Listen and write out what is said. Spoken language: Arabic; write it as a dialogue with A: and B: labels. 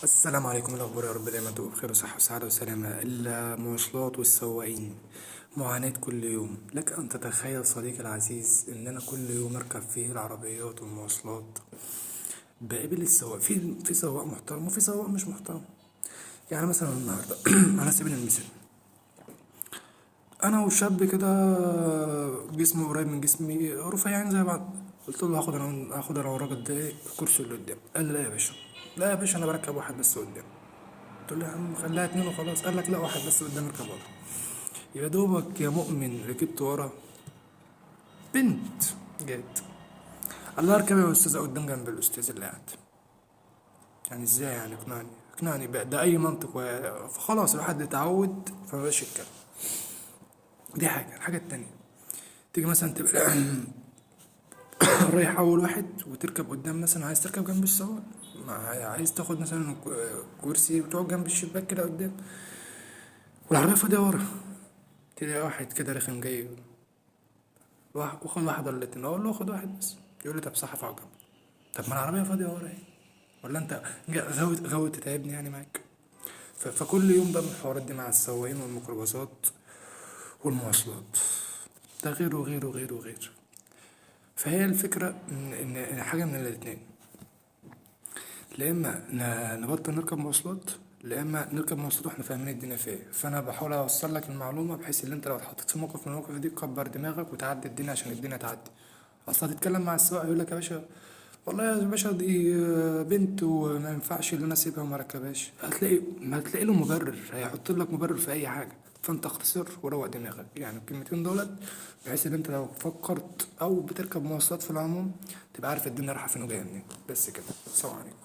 A: السلام عليكم، إيه الأخبار؟ يا رب دايما تبقوا بخير وصحة وسعادة وسلامة. المواصلات والسواقين معاناة كل يوم. لك أن تتخيل صديقي العزيز إن أنا كل يوم أركب فيه العربيات والمواصلات بقابل السواق في سواق محترم وفي سواق مش محترم. يعني مثلا النهاردة على سبيل المثال، أنا وشاب كده جسمه قريب من جسمي، رفيعين زي بعض. قلت له هاخد أنا والراجل ده الكرسي اللي قدام. قال لي لا يا باشا، لا يا باشا، أنا بركب واحد بس قدام. قلت له يا عم خليها اتنين وخلاص. قال لك لا، واحد بس قدام اركب ورا. يا دوبك يا مؤمن ركبت ورا، بنت جت. قال لها اركب يا استاذه قدام جنب الاستاذ اللي قاعد. يعني ازاي؟ يعني اقنعني بقى، ده اي منطق فخلاص الواحد اتعود فمبقاش يتكلم. دي حاجه. الحاجه التانيه، تيجي مثلا تبقى رايح اول واحد وتركب قدام، مثلا عايز تركب جنب السواق، عايز تاخد مثلا كرسي وتقعد جنب الشباك كده قدام، والعربيه فاضيه ورا. تلاقي واحد كده رخم جاي، واخد واحد ولا اتنين. اقول له خد واحد بس، يقول لي طب صح اقف جنبي. طب ما العربيه فاضيه ورا اهي، ولا انت غاوي تتعبني يعني معاك؟ فكل يوم بقى من الحوارات دي مع السواقين والميكروباصات والمواصلات، ده غير وغير وغير وغير. فهي الفكرة إن حاجة من الاتنين، لا إما نبطل نركب مواصلات، لا إما نركب مواصلات وإحنا فاهمين الدنيا فيها. فأنا بحاول أوصل لك المعلومة بحيث إن أنت لو اتحطيت في موقف من المواقف دي كبر دماغك وتعدي الدنيا عشان الدنيا تعدي. أصل هتتكلم مع السواق يقول لك يا باشا، والله يا باشا دي بنت وما ينفعش ان انا اسيبها وما اركبهاش. ما هتلاقي له مبرر، هيحط لك مبرر في اي حاجه. فانت اختصر وروق دماغك يعني الكلمتين دولت، بحيث ان انت لو فكرت او بتركب مواصلات في العموم تبقى عارف الدنيا رايحه فين وجايه منين. بس كده، سلام عليكم.